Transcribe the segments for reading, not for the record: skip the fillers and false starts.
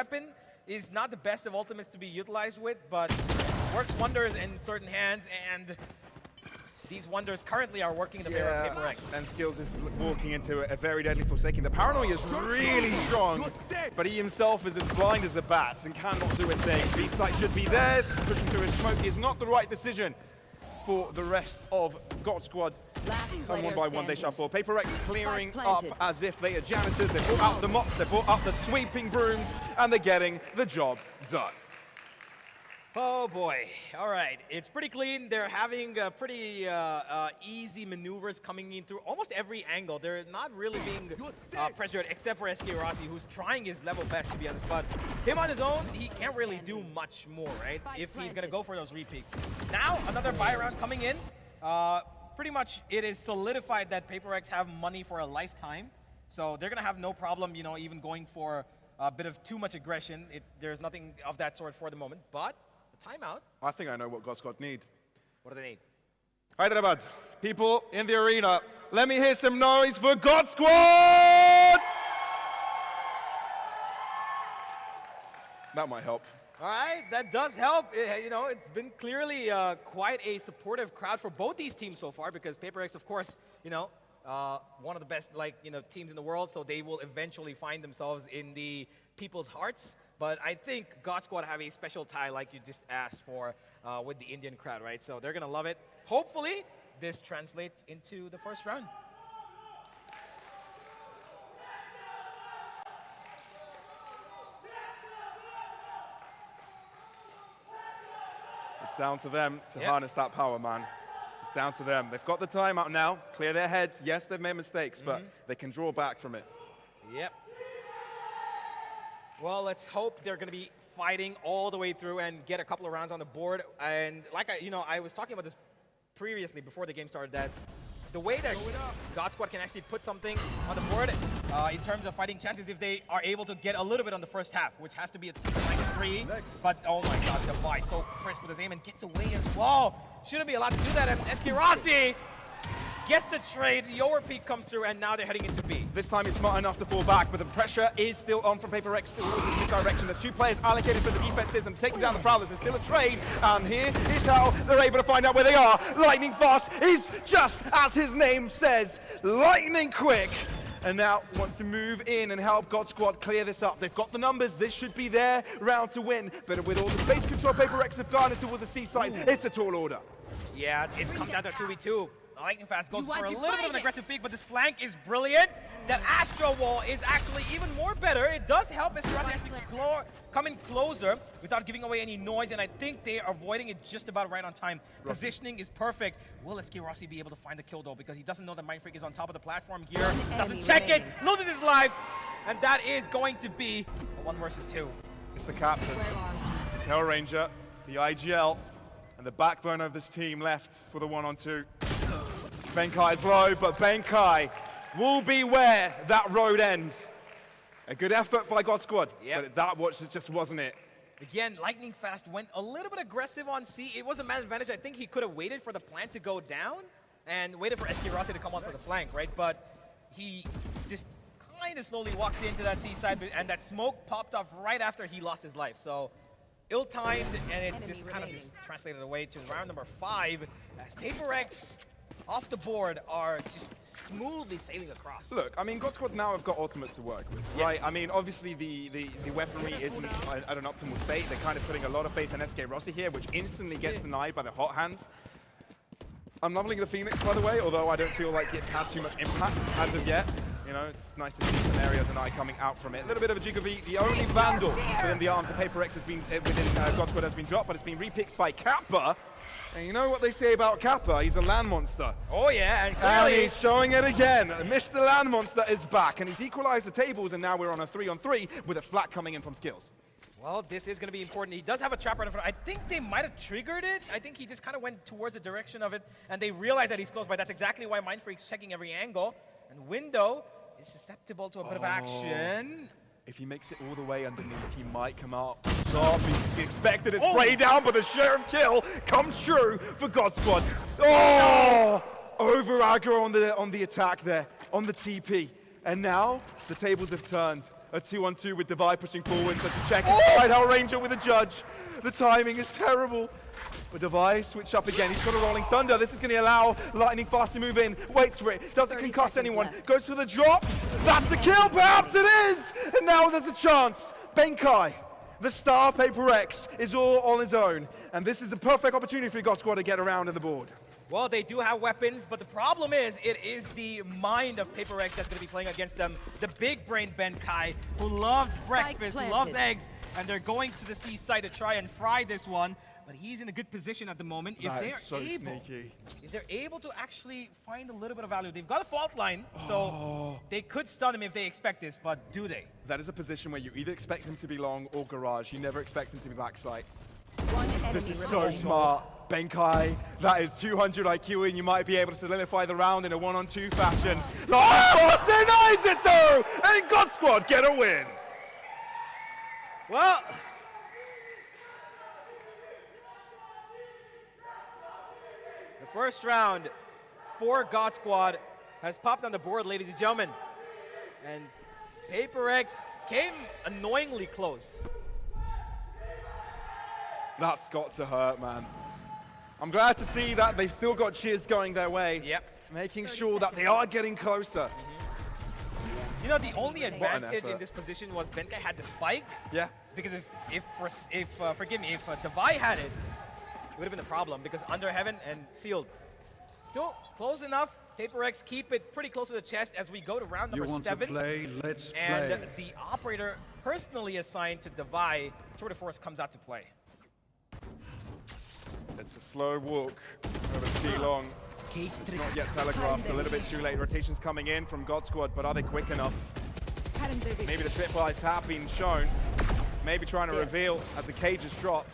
weapon is not the best of ultimates to be utilized with, but works wonders in certain hands, and these wonders currently are working in the favor of PaperReX. And Skills is walking into a very deadly Forsaken. The paranoia is really strong, but he himself is as blind as a bat and cannot do a thing. B-site should be theirs. Pushing through his smoke is not the right decision for the rest of Godsquad. And one by one they shuffle. PaperReX clearing up as if they are janitors. They brought out the mops, they brought out the sweeping brooms, and they're getting the job done. Oh boy, all right. It's pretty clean. They're having pretty easy maneuvers coming in through almost every angle. They're not really being pressured except for SK Rossi, who's trying his level best to be on the spot. Him on his own, he can't really do much more, right? If he's gonna go for those repeats. Now, another buy round coming in. Pretty much it is solidified that PaperReX have money for a lifetime. So they're gonna have no problem, you know, even going for a bit of too much aggression. There's nothing of that sort for the moment, but timeout. I think I know what Godsquad need. What do they need? Hyderabad, people in the arena, let me hear some noise for Godsquad! That might help. All right, that does help. You know, it's been clearly quite a supportive crowd for both these teams so far, because PaperReX, of course, you know, one of the best, teams in the world, so they will eventually find themselves in the people's hearts. But I think Godsquad have a special tie, like you just asked for, with the Indian crowd, right? So they're gonna love it. Hopefully, this translates into the first round. It's down to them to harness that power, man. It's down to them. They've got the timeout now, clear their heads. Yes, they've made mistakes, but they can draw back from it. Yep. Well, let's hope they're going to be fighting all the way through and get a couple of rounds on the board. And like I was talking about this previously before the game started, that the way that Godsquad can actually put something on the board in terms of fighting chances, if they are able to get a little bit on the first half, which has to be like a 3. But oh my god, Device so crisp with his aim and gets away as well. Shouldn't be allowed to do that. And SK Rossi gets the trade, the overpeak comes through, and now they're heading into B. This time it's smart enough to fall back, but the pressure is still on from PaperReX towards this direction. There's 2 players allocated for the defenses and taking down the Prowlers. There's still a trade, and here is how they're able to find out where they are. Lightning fast is just as his name says, lightning quick. And now wants to move in and help Godsquad clear this up. They've got the numbers. This should be their round to win. But with all the space control PaperReX have garnered towards the C side, it's a tall order. Yeah, it comes down to 2v2. Lightning Fast goes for a little bit of an aggressive peek, but this flank is brilliant. That Astro Wall is actually even more better. It does help as Rossi actually come in closer without giving away any noise, and I think they are avoiding it just about right on time. Positioning is perfect. Will SK Rossi be able to find the kill though? Because he doesn't know that Mindfreak is on top of the platform here. Doesn't check it, loses his life, and that is going to be a 1 versus 2. It's the captain. It's Hellranger, the IGL, and the backbone of this team left for the 1-on-2. Benkai is low, but Benkai will be where that road ends. A good effort by Godsquad, but that just wasn't it. Again, Lightning Fast went a little bit aggressive on C. It was a man advantage. I think he could have waited for the plant to go down and waited for SK Rossi to come on for the flank, right? But he just kind of slowly walked into that C side, and that smoke popped off right after he lost his life. So ill-timed, and it just kind of translated away to round number 5 as PaperReX off the board are just smoothly sailing across. Look, I mean, Godsquad now have got ultimates to work with, right? I mean, obviously the weaponry isn't at an optimal state. They're kind of putting a lot of faith in SK Rossi here, which instantly gets denied by the hot hands. I'm leveling the Phoenix, by the way, although I don't feel like it's had too much impact as of yet. You know, it's nice to see some area deny coming out from it. A little bit of a Jigabee. The only Vandal within the arms of PaperReX has been, within Godsquad has been dropped, but it's been repicked by Kappa. And you know what they say about Kappa? He's a land monster. Oh yeah, and clearly he's showing it again. Mr. Land Monster is back, and he's equalized the tables, and now we're on a 3-on-3 with a flat coming in from Skills. Well, this is going to be important. He does have a trap right in front. I think they might have triggered it. I think he just kind of went towards the direction of it, and they realized that he's close by. That's exactly why Mindfreak's checking every angle. And Window is susceptible to a bit of action. If he makes it all the way underneath, he might come out top. He expected a spray down, but the sheriff kill comes true for Godsquad. Oh! Over aggro on the attack there, on the TP. And now the tables have turned. A 2-on-2 with Divide pushing forward. So to check inside Hellranger with a judge. The timing is terrible. But Divide switch up again. He's got a Rolling Thunder. This is going to allow Lightning Fast to move in. Waits for it. Doesn't concuss anyone. left. Goes for the drop. That's the kill. Perhaps it is. And now there's a chance. Benkai, the star PaperReX, is all on his own. And this is a perfect opportunity for Godsquad to get around in the board. Well, they do have weapons, but the problem is, it is the mind of PaperReX that's going to be playing against them. The big brain Benkai, who loves breakfast, who loves eggs, and they're going to the seaside to try and fry this one. But he's in a good position at the moment. If That they're is so able, sneaky. if they're able to actually find a little bit of value, they've got a fault line, so they could stun him if they expect this, but do they? That is a position where you either expect him to be long or garage. You never expect him to be backside. One enemy This is so remaining. smart. Benkai, that is 200 IQ, and you might be able to solidify the round in a 1-on-2 fashion. Oh, denies it though! And Godsquad get a win! Well, the first round for Godsquad has popped on the board, ladies and gentlemen. And PaperReX came annoyingly close. That's got to hurt, man. I'm glad to see that they've still got cheers going their way. Yep. Making sure that they are getting closer. You know, the only advantage in effort. this position was Benkai had the spike. Yeah. Because forgive me, if Tavai had it, it would have been a problem because under heaven and sealed. Still close enough. PaperReX keep it pretty close to the chest as we go to round number 7. To play? Let's and play. the operator personally assigned to Tavai, Tour de Force comes out to play. It's a slow walk over C-Long. It's not yet telegraphed, a little bit too late. Rotations coming in from Godsquad, but are they quick enough? Maybe the trip buys have been shown. Maybe trying to reveal as the cages drop.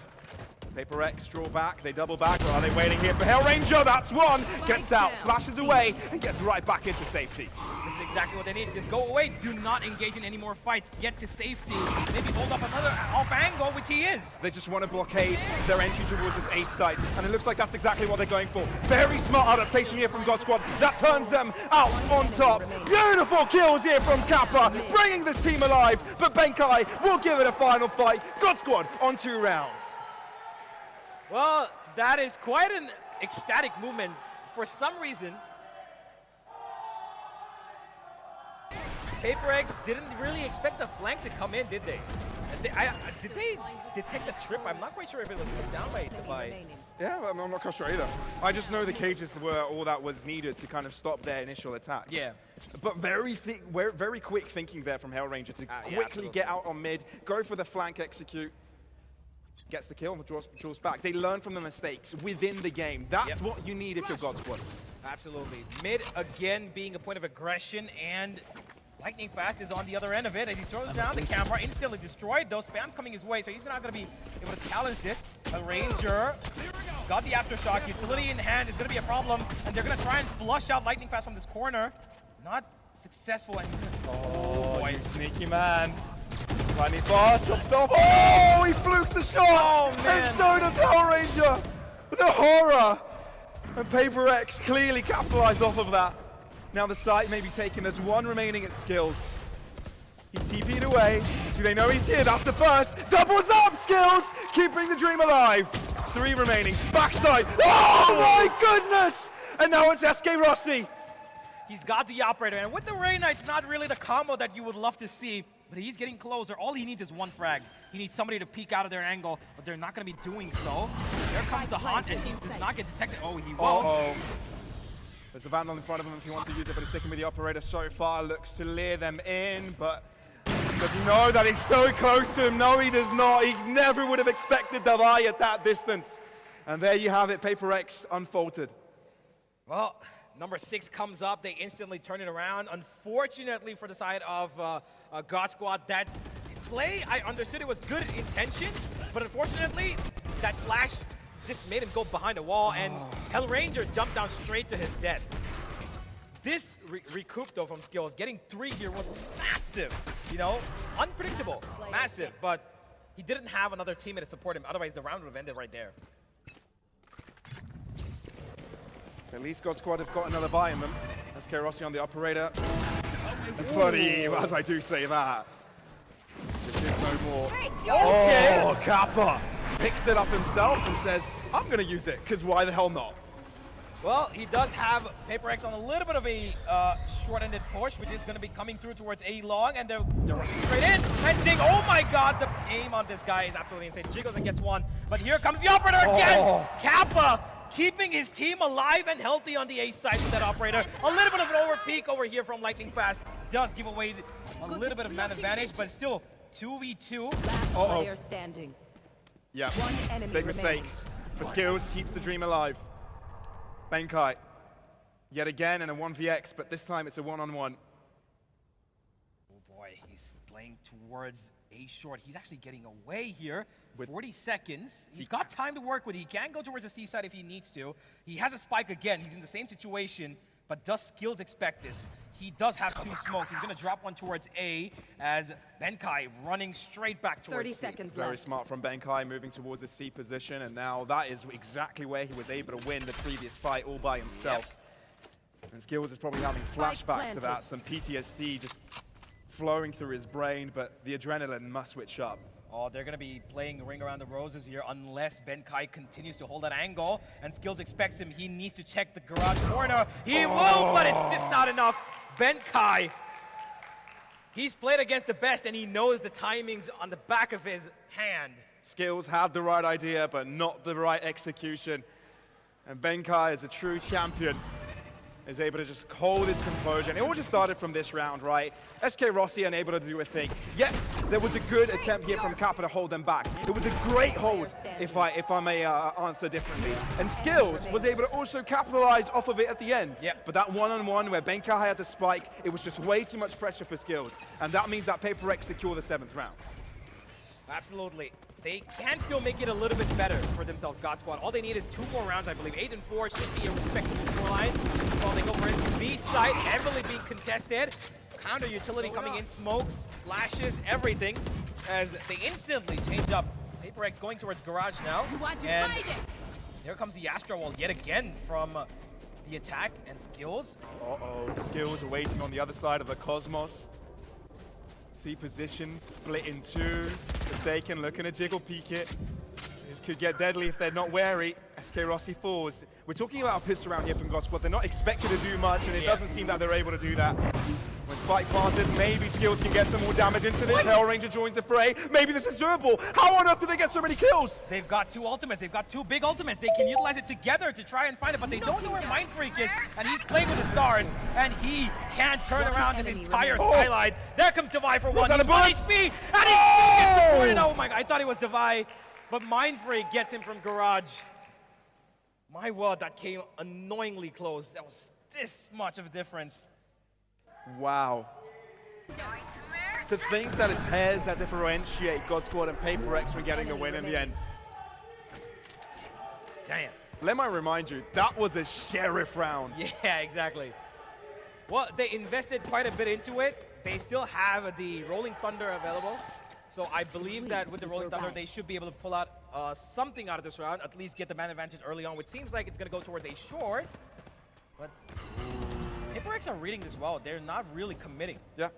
PaperReX draw back, they double back, or are they waiting here for Hellranger? That's one! Gets out, flashes away, and gets right back into safety. This is exactly what they need. Just go away. Do not engage in any more fights. Get to safety. Maybe hold up another off angle, which he is. They just want to blockade their entry towards this ace site, and it looks like that's exactly what they're going for. Very smart adaptation here from Godsquad. That turns them out on top. Beautiful kills here from Kappa, bringing this team alive, but Benkai will give it a final fight. Godsquad on 2 rounds. Well, that is quite an ecstatic movement. For some reason, PaperReX didn't really expect the flank to come in, did they? Did they detect the trip? I'm not quite sure if it was put down by Tavai. Yeah, I'm not quite sure either. I just know the cages were all that was needed to kind of stop their initial attack. Yeah. But very quick thinking there from Hellranger to Yeah, quickly get out on mid, go for the flank execute. Gets the kill and draws back. They learn from the mistakes within the game. That's what you need if you're Godsquad. Absolutely. Mid again being a point of aggression, and Lightning Fast is on the other end of it as he throws down the camera, instantly destroyed. Those spams coming his way, so he's not going to be able to challenge this. A Ranger got the aftershock, utility in hand is going to be a problem, and they're going to try and flush out Lightning Fast from this corner. Not successful, and oh boy, you sneaky man. Lightning Fast chopped off. Oh, he flukes the shot! Oh, man. And so does Hellranger! The horror! And PaperReX clearly capitalized off of that. Now the site may be taken. There's 1 remaining at skills. He's TP'd away. Do they know he's here? That's the first. Doubles up, skills! Keeping the dream alive. 3 remaining. Backside. Oh my goodness! And now it's SK Rossi. he's got the operator, and with the Reyna, it's not really the combo that you would love to see, but he's getting closer. All he needs is 1 frag. He needs somebody to peek out of their angle, but they're not going to be doing so. There comes the haunt, and he does not get detected. Oh, he won't. Uh-oh. There's a Vandal in front of him if he wants to use it, but he's sticking with the operator so far. Looks to lure them in, but does he know that he's so close to him? No, he does not. He never would have expected Davai at that distance. And there you have it, PaperReX unfolded. Well, number 6 comes up. They instantly turn it around. Unfortunately for the side of Godsquad, that play, I understood it was good intentions, but unfortunately, that flash just made him go behind the wall, and Hellranger jumped down straight to his death. This recoup, though, from skills, getting 3 here was massive, you know? Unpredictable, massive, but he didn't have another teammate to support him. Otherwise, the round would have ended right there. At least Godsquad have got another buy in them. SK Rossi on the operator. That's funny, as I do say that. for... Okay. Oh, Kappa picks it up himself and says, I'm going to use it, because why the hell not? Well, he does have PaperReX on a little bit of a short-ended push, which is going to be coming through towards A long, and they're rushing straight in. And Jig, oh my god, the aim on this guy is absolutely insane. Jig goes and gets one, but here comes the operator again! Kappa keeping his team alive and healthy on the A side with that operator. A little bit of an overpeak over here from Lightning Fast does give away a little bit of man advantage, but still 2v2. Player standing. Yeah, One enemy big mistake. For Skills, keeps the dream alive. Benkai, yet again in a 1vx, but this time it's a one-on-one. Oh boy, he's playing towards A short. He's actually getting away here. With 40 seconds. He's got time to work with. He can go towards the C side if he needs to. He has a spike again. He's in the same situation, but does Skills expect this? He does have two smokes. He's going to drop one towards A as Benkai running straight back towards 30 C. seconds Very left. smart from Benkai, moving towards the C position, and now that is exactly where he was able to win the previous fight all by himself. And Skills is probably having Spike flashbacks to planted. that, some PTSD just flowing through his brain, but the adrenaline must switch up. Oh, they're going to be playing Ring Around the Roses here unless Benkai continues to hold that angle. And Skills expects him. He needs to check the garage corner. He will, but it's just not enough. Benkai, he's played against the best, and he knows the timings on the back of his hand. Skills have the right idea, but not the right execution. And Benkai is a true champion. Is able to just hold his composure. And it all just started from this round, right? SK Rossi unable to do a thing. Yes, there was a good attempt here from Kappa to hold them back. It was a great hold, if I may answer differently. And Skills was able to also capitalize off of it at the end. Yep. But that one-on-one where Benkai had the spike, it was just way too much pressure for Skills. And that means that PaperReX secure the 7th round. Absolutely. They can still make it a little bit better for themselves, Godsquad. All they need is 2 more rounds, I believe. 8 and 4 should be a respectable scoreline. While they go for it. B side heavily being contested. Counter utility coming in, smokes, flashes, everything. As they instantly change up. PaperReX going towards garage now. And here comes the Astro Wall yet again from the attack and Skills. Uh-oh, Skills are waiting on the other side of the Cosmos. C position, split in two. Forsaken looking to jiggle peek it. This could get deadly if they're not wary. SK Rossi falls. We're talking about a pistol round here from Godsquad. They're not expected to do much, and it doesn't seem that they're able to do that. When spike planted, maybe Skills can get some more damage into this. Hell Ranger joins the fray. Maybe this is doable. How on earth did they get so many kills? They've got 2 ultimates. They've got 2 big ultimates. They can utilize it together to try and find it, but they don't know where Mind Freak is, and he's playing with the stars, and he can't turn around this entire skyline. There comes Devi for one. that He's a on bullet? HP, and he still gets supported. Oh my god, I thought it was Devi, but Mind Freak gets him from garage. My word, that came annoyingly close. That was this much of a difference. Wow. To think that it's heads that differentiate Godsquad and PaperReX from getting the win in the end. Damn. Let me remind you, that was a sheriff round. Yeah, exactly. Well, they invested quite a bit into it. They still have the Rolling Thunder available. So I believe that with the Rolling Thunder, they should be able to pull out something out of this round, at least get the man advantage early on, which seems like it's going to go towards a short. But PaperReX are reading this well. They're not really committing. Yeah.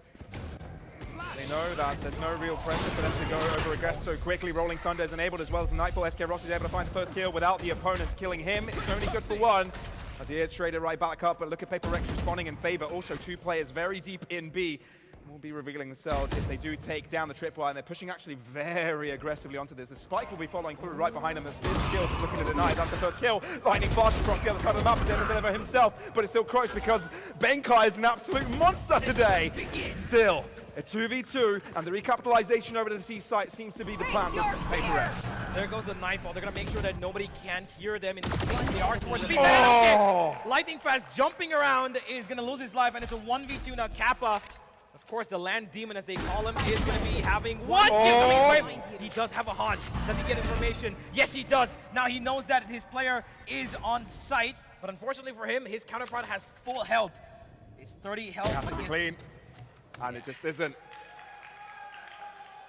They know that there's no real pressure for them to go over aggressive so quickly. Rolling Thunder is enabled as well as Nightfall. SK Rossi is able to find the first kill without the opponents killing him. It's only good for one. As he is traded right back up, but look at PaperReX responding in favor. Also 2 players very deep in B. Will be revealing themselves if they do take down the tripwire, and they're pushing actually very aggressively onto this. The spike will be following through right behind them. The Skills is looking to deny. That's the first kill. Lightning fast across the other side of the map, and doesn't deliver himself, but it's still close because Benkai is an absolute monster today. Still, a 2v2, and the recapitalization over to the C site seems to be the plan for PaperReX. There goes the Nightfall. They're going to make sure that nobody can hear them in the space they are towards the B side. Lightning Fast jumping around is going to lose his life, and it's a 1v2 now. Kappa, of course, the land demon, as they call him, is going to be having one kill coming for him. He does have a hunch. Does he get information? Yes, he does. Now he knows that his player is on site, but unfortunately for him, his counterpart has full health. It's 30 health. Has to be clean, and it just isn't.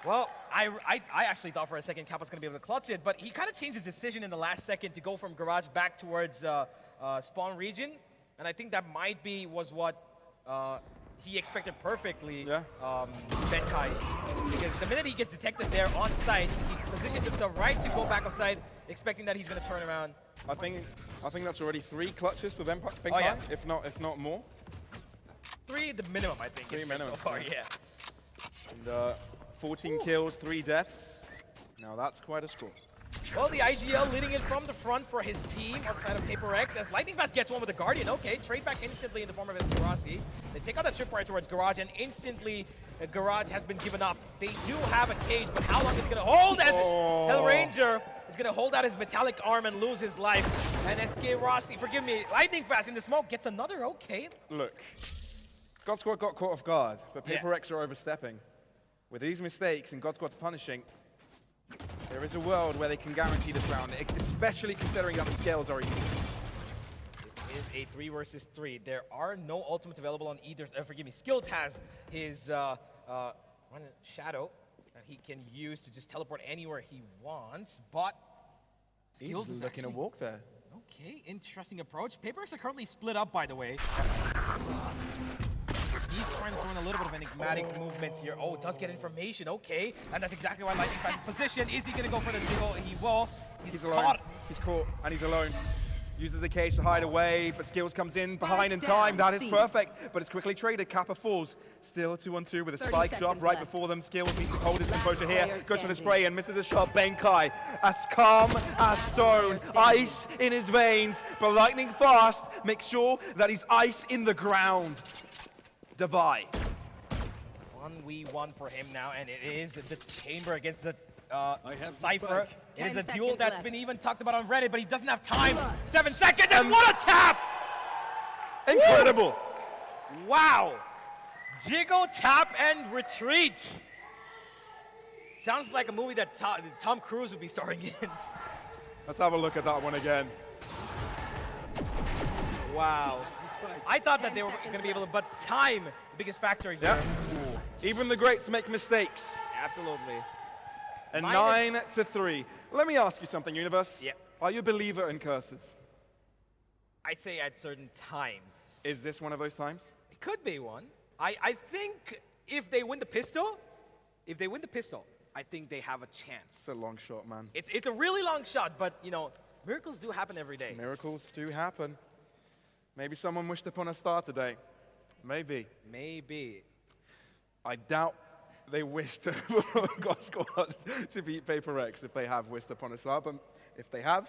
Well, I actually thought for a second Kappa's going to be able to clutch it, but he kind of changed his decision in the last second to go from garage back towards spawn region, and I think that might be was what he expected perfectly Yeah. Benkai. Because the minute he gets detected there on site, he positions himself right to go back off site, expecting that he's going to turn around. I think that's already 3 clutches for Benkai, Oh, yeah. if not more. 3 the minimum, I think. 3 so minimum, far, yeah. yeah. And 14 kills, 3 deaths. Now that's quite a score. Well, the IGL leading it from the front for his team outside of PaperReX as Lightning Fast gets one with the Guardian. Okay, trade back instantly in the form of Escarasi. They take out that tripwire towards Garage, and instantly Garage has been given up. They do have a cage, but how long is it going to hold as Hellranger is going to hold out his metallic arm and lose his life. And Escarasi, forgive me, Lightning Fast in the smoke gets another okay. Look, Godsquad got caught off guard, but Yeah. PaperReX are overstepping. With these mistakes and Godsquad's punishing, there is a world where they can guarantee this round, especially considering that the scales are even. It is a 3 versus 3. There are no ultimates available on either. Forgive me, Skills has his one shadow that he can use to just teleport anywhere he wants, but Skills He's is looking to actually... walk there. Okay, interesting approach. PaperX are currently split up, by the way. He's trying to throw in a little bit of enigmatic movements here. Oh, does get information. Okay, and that's exactly why Lightning Fast is positioned. Is he going to go for the jiggle? He will. He's alone. He's caught, and he's alone. Uses the cage to hide away, but Skills comes in behind in time. That is perfect, but it's quickly traded. Kappa falls. Still 2-on-2 with a spike drop right before them. Skills needs to hold his composure here. Goes for the spray and misses a shot. Benkai, as calm as stone. Ice in his veins, but Lightning Fast makes sure that he's ice in the ground. Divide. 1v1 for him now, and it is the Chamber against the Cypher. It is a duel that's been even talked about on Reddit, but he doesn't have time. 7 seconds, and what a tap! Incredible. Wow. Jiggle, tap, and retreat. Sounds like a movie that Tom Cruise would be starring in. Let's have a look at that one again. Wow. I thought that they were going to be able to, but time, the biggest factor here. Yeah. Even the greats make mistakes. Absolutely. And 9-3. Let me ask you something, Universe. Yeah. Are you a believer in curses? I'd say at certain times. Is this one of those times? It could be one. I think if they win the pistol, I think they have a chance. It's a long shot, man. It's a really long shot, but you know, miracles do happen every day. Miracles do happen. Maybe someone wished upon a star today. Maybe. Maybe. I doubt they wish to Godsquad to beat PaperReX if they have wished upon a star, but if they have,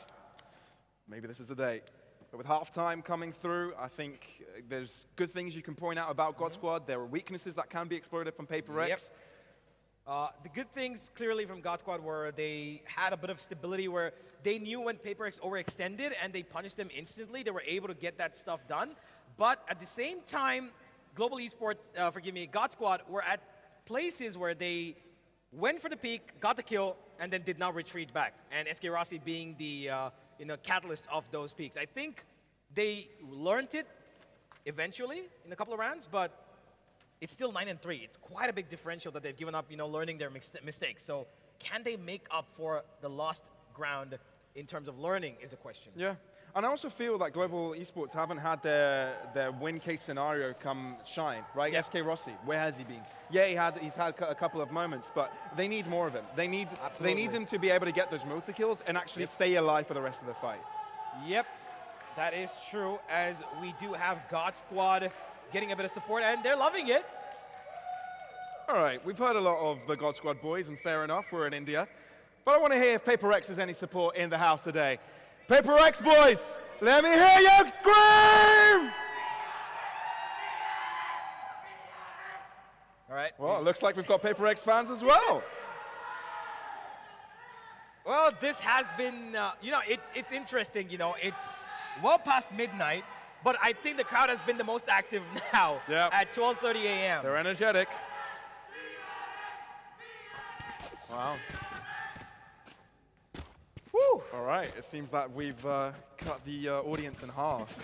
maybe this is the day. But with halftime coming through, I think there's good things you can point out about Godsquad. There are weaknesses that can be exploited from PaperReX. Yep. The good things clearly from Godsquad were they had a bit of stability where they knew when PaperReX overextended and they punished them instantly. They were able to get that stuff done. But at the same time, Global Esports, Godsquad were at places where they went for the peak, got the kill, and then did not retreat back. And SK Rossi being the catalyst of those peaks. I think they learned it eventually in a couple of rounds, but it's still 9-3. It's quite a big differential that they've given up, learning their mistakes. So can they make up for the lost ground in terms of learning is a question. Yeah. And I also feel that Global Esports haven't had their win case scenario come shine, right? Yeah. SK Rossi, where has he been? Yeah, he's had a couple of moments, but they need more of him. They need him to be able to get those motor kills and actually stay alive for the rest of the fight. Yep, that is true, as we do have Godsquad getting a bit of support, and they're loving it. All right, we've heard a lot of the Godsquad boys, and fair enough, we're in India. But I want to hear if PaperReX has any support in the house today. PaperReX boys, let me hear you scream! All right. Well, it looks like we've got PaperReX fans as well. Well, this has been, it's interesting, it's well past midnight, but I think the crowd has been the most active now at 12:30 a.m. They're energetic. Wow. Woo! All right, it seems that we've cut the audience in half.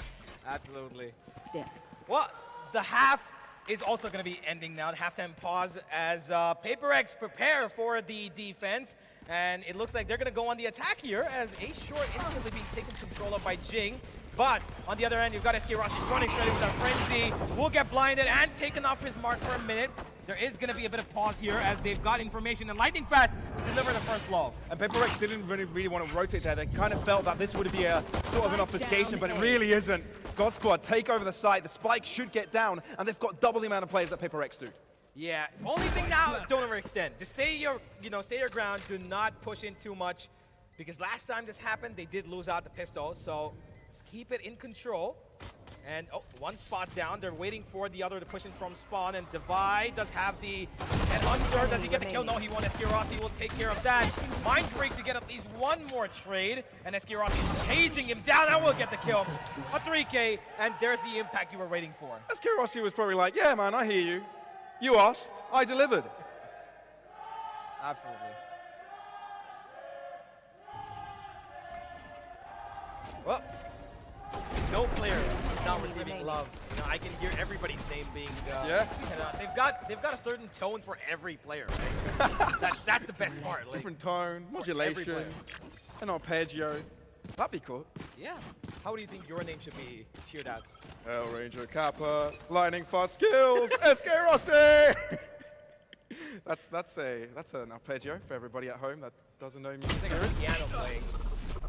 Absolutely. Yeah. Well, the half is also going to be ending now, the halftime pause, as PaperReX prepare for the defense. And it looks like they're going to go on the attack here, as A Short instantly being taken control of by Jing. But on the other end, you've got SK Rossi running straight into that frenzy. Will get blinded and taken off his mark for a minute. There is going to be a bit of pause here as they've got information and lightning fast to deliver the first blow. And PaperReX didn't really want to rotate there. They kind of felt that this would be a sort of an obfuscation, but it really isn't. Godsquad take over the site. The spike should get down, and they've got double the amount of players that PaperReX do. Yeah, only thing now, don't overextend. Just stay your ground. Do not push in too much, because last time this happened, they did lose out the pistol. So just keep it in control. And oh, one spot down. They're waiting for the other to push in from spawn. And Divide does have the headhunter. Does he get the kill? No, he won. SK Rossi will take care of that. Mind Freak to get at least one more trade. And SK Rossi is chasing him down. I will get the kill. A 3K. And there's the impact you were waiting for. SK Rossi was probably like, yeah, man, I hear you. You asked. I delivered. Absolutely. Well, no player is not receiving love. You know, I can hear everybody's name being. Yeah. They've got a certain tone for every player, right? that's the best part. Like, Different tone, modulation, an arpeggio. That'd be cool. Yeah. How do you think your name should be cheered out? Hell Ranger Kappa, lightning fast skills, SK Rossi. that's an arpeggio for everybody at home that doesn't know music. I think a piano playing.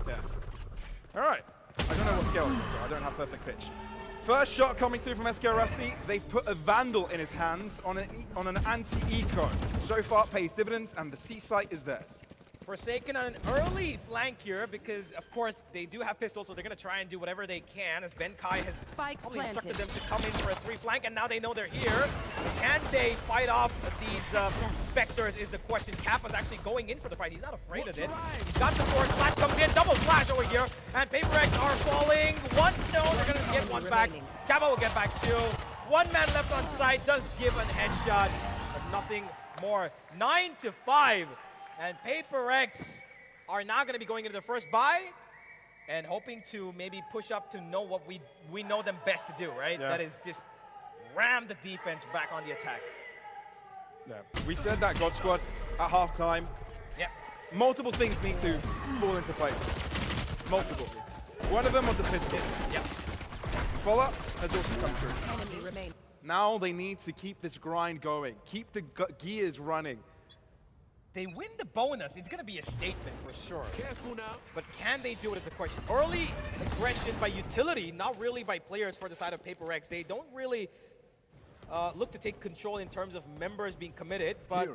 Yeah. All right. I don't know what scale it is, so I don't have perfect pitch. First shot coming through from SK Rossi. They've put a Vandal in his hands on an anti-eco. So far, pays dividends, and the C site is theirs. Forsaken on an early flank here because, of course, they do have pistols, so they're going to try and do whatever they can as Ben Kai has probably instructed them to come in for a 3 flank, and now they know they're here. Can they fight off these Spectres is the question. Kappa's actually going in for the fight. He's not afraid of this. He's got the sword. Flash comes in. Double flash over here, and PaperReX are falling. One, no, they're going to get one back. Kappa will get back 2. 1 man left on site. Does give an headshot, but nothing more. 9-5. And PaperReX are now going to be going into the first buy and hoping to maybe push up to know what we know them best to do, right? Yeah. That is just ram the defense back on the attack. Yeah. We said that Godsquad at halftime. Yeah. Multiple things need to fall into place. Multiple. One of them was the pistol. Yeah. Follow-up has also come true. Now they need to keep this grind going. Keep the gears running. They win the bonus, it's going to be a statement for sure. Careful now. But can they do it is a question. Early aggression by utility, not really by players for the side of PaperReX. They don't really look to take control in terms of members being committed, but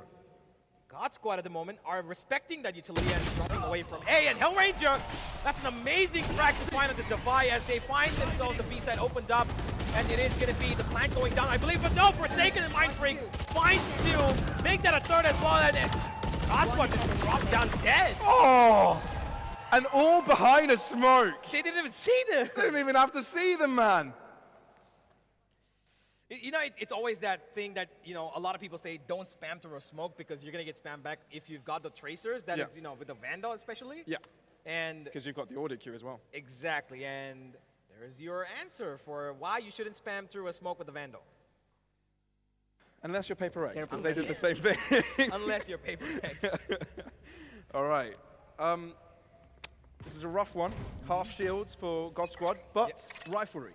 Godsquad at the moment are respecting that utility and dropping away from A. And Hellranger, that's an amazing track to find on the Divide as they find themselves the B side opened up. And it is going to be the plant going down, I believe, but no, Forsaken and Mind Freak finds 2, make that a 3rd as well, and Godsquad just dropped down dead. Oh! And all behind a smoke. They didn't even see them. They didn't even have to see them, man. You know, it's always that thing that, you know, a lot of people say don't spam through a smoke because you're going to get spammed back if you've got the tracers. That is, you know, with the Vandal especially. Yeah. And because you've got the audio queue as well. Exactly. And there's your answer for why you shouldn't spam through a smoke with the Vandal. Unless you're PaperReX, because they did the same thing. Unless you're PaperReX. All right. This is a rough one. Half shields for Godsquad, but riflery.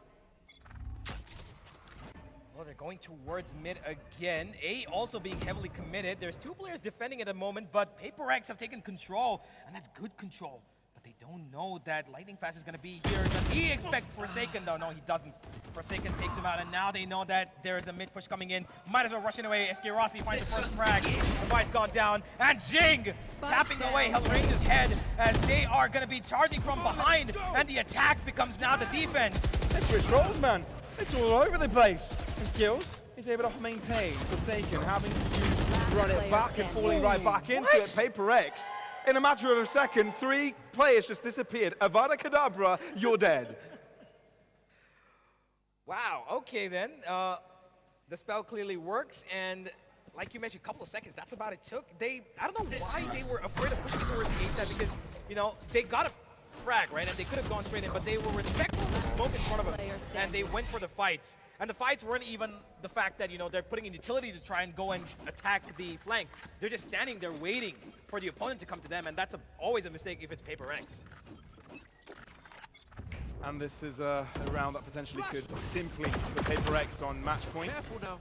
Well, they're going towards mid again. A also being heavily committed. There's 2 players defending at the moment, but PaperReX have taken control, and that's good control. But they don't know that Lightning Fast is going to be here. Does he expect Forsaken, though? No, he doesn't. Forsaken takes him out, and now they know that there's a mid push coming in. Might as well rush it away. SK Rossi finds the first frag. Device gone down, and Jing tapping away Hellranger's head as they are going to be charging from behind, and the attack becomes now the defense. They switch roles, man. It's all over the place. And skills, he's able to maintain Forsaken, having to run it back and falling right back into it. PaperReX. In a matter of a second, 3 players just disappeared. Avada Kedavra, you're dead. Wow, okay then. The spell clearly works, and like you mentioned, a couple of seconds, that's about it took. I don't know why they were afraid of pushing towards the A side because, you know, they got a frag, right? And they could have gone straight in, but they were respectful of the smoke in front of them, and they went for the fights. And the fights weren't even the fact that, you know, they're putting in utility to try and go and attack the flank. They're just standing there waiting for the opponent to come to them, and that's always a mistake if it's PaperReX. And this is a round that potentially could simply put PaperReX on match point. Careful now.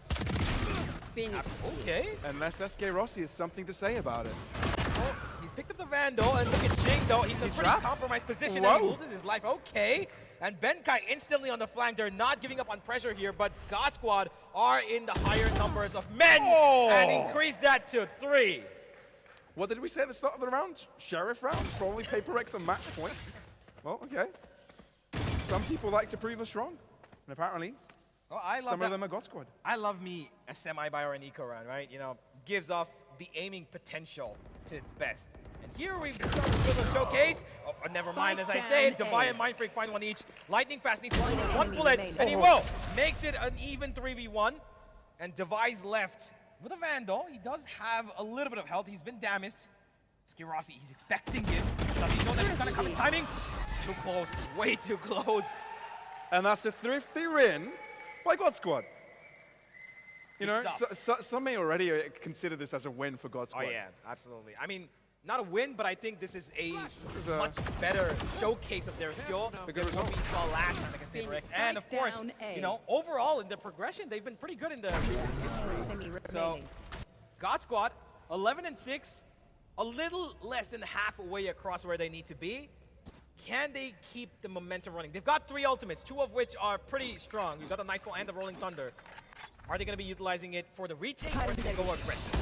Phoenix. Okay. Unless SK Rossi has something to say about it. Oh, he's picked up the Vandal, and look at Jing though. He's in a pretty trapped. compromised position, Whoa. and he loses his life. Okay. And Benkai instantly on the flank. They're not giving up on pressure here, but Godsquad are in the higher numbers of men and increase that to 3. What did we say at the start of the round? Sheriff round? Probably PaperReX on match point. Well, okay. Some people like to prove us wrong. And apparently, Oh, I love some that. of them are Godsquad. I love me a semi-buy or an eco round, right? You know, gives off the aiming potential to its best. And here we've started to build a showcase. Oh, never mind, as I say, Divine and Mindfreak find one each. Lightning Fast needs one bullet, and he will. Makes it an even 3v1. And Device left with a Vandal. He does have a little bit of health. He's been damaged. Skirossi, he's expecting it. Does he know that it's gonna come in timing? Too close, way too close. And that's a thrifty win by Godsquad. You Good know, stuff. some may already consider this as a win for Godsquad. Oh yeah, absolutely. I mean, not a win, but I think this is a a- much better showcase of their skill than good what result. we saw last time against PaperReX. And of course, you know, overall in the progression, they've been pretty good in the recent history. Enemy So, remaining. Godsquad, 11-6, a little less than halfway across where they need to be. Can they keep the momentum running? They've got 3 ultimates, 2 of which are pretty strong. You've got the Nightfall and the Rolling Thunder. Are they going to be utilizing it for the retake, or are they going to go aggressive?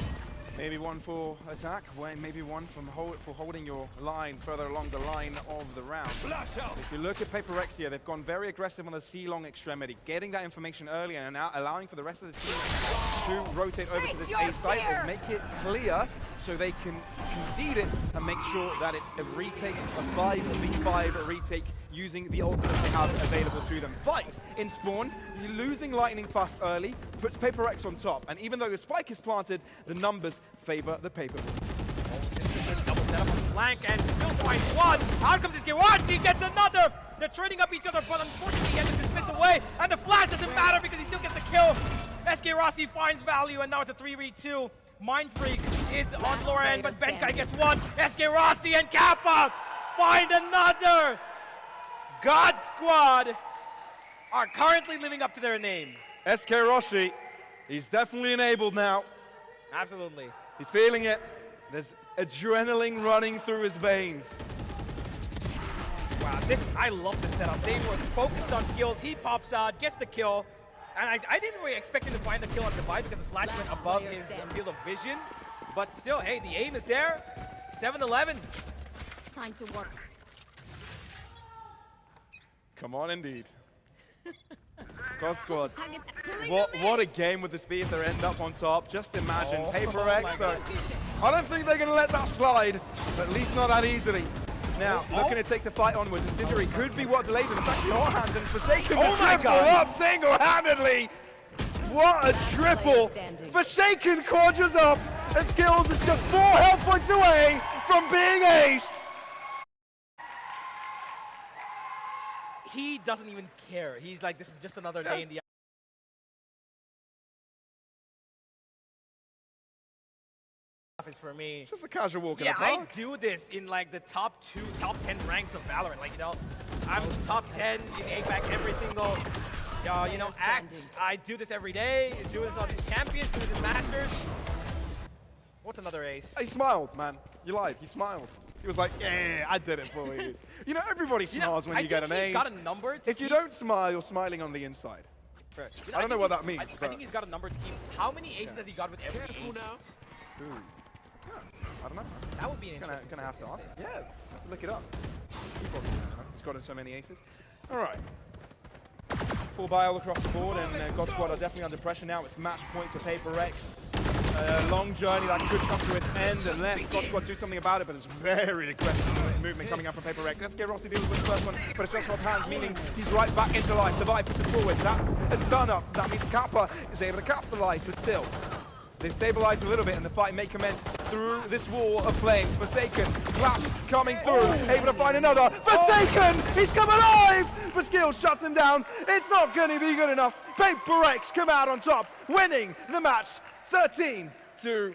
Maybe one for attack, maybe one for holding your line further along the line of the round. If you look at PaperReX here, they've gone very aggressive on the C-long extremity, getting that information early and now allowing for the rest of the team to rotate over to this A site and make it clear so they can concede it and make sure that it's a retake, a 5v5 retake using the ultimates they have available to them. But in spawn, you're losing Lightning Fast early, puts PaperReX on top, and even though the spike is planted, the numbers favor the Paper. Double set up on the flank, and still finds one. Out comes Skirossi, he gets another. They're trading up each other, but unfortunately he has to dismiss away, and the flash doesn't matter because he still gets the kill. Skirossi finds value, and now it's a 3v2. Mindfreak is on lower end, but Benkai gets one. Skirossi and Kappa find another. Godsquad are currently living up to their name. SK Rossi, he's definitely enabled now. Absolutely. He's feeling it. There's adrenaline running through his veins. Wow, I love this setup. They were focused on skills. He pops out, gets the kill. And I didn't really expect him to find the kill on Divide because the flash went above his field of vision. But still, hey, the aim is there. 7-11. Time to work. Come on, indeed. Godsquad. Target What a game would this be if they end up on top? Just imagine Oh, PaperReX. my So God. I don't think they're going to let that slide, but at least not that easily. Now, looking to take the fight onwards, and Scissory could be what delays him. It's actually Hot Hands and Forsaken Oh my God. up single-handedly. What a triple. standing. Forsaken conjures up, and Skills is just 4 health points away from being aced. He doesn't even care. He's like, this is just another day in the office for me. Just a casual walk in Yeah, the I park. do this in like the top 10 ranks of Valorant. Like, you know, I'm top 10 in APAC every single, you know, act. I do this every day. Do this on Champions, do this in Masters. What's another ace? He smiled, man. You lied. He smiled. He was like, yeah, I did it for you. You know, everybody smiles when you get an I think ace. he's got a number to If you keep. don't smile, you're smiling on the inside. You I don't know think what he's- that means, I but- think he's got a number to keep. How many aces has he got with every Careful eight? now. Ooh. Yeah, I don't know. That would be an interesting Gonna have to ask. statistic. Yeah, have to look it up. He probably doesn't know. He's got so many aces. All right. Full bile across the board, and Godsquad are definitely under pressure now. It's match point to PaperReX. A long journey that could come to its end unless Godsquad do something about it, but it's very aggressive movement coming up from PaperReX. Let's get Rossi deals with the first one, but it's just off hands, meaning he's right back into life. Divide puts it forward. That's a stun up. That means Kappa is able to capitalize, but still. They've stabilized a little bit, and the fight may commence through this wall of flames. Forsaken, Flash coming through, able to find another. Forsaken, he's come alive, but Skills shuts him down. It's not going to be good enough. PaperReX come out on top, winning the match 13-11.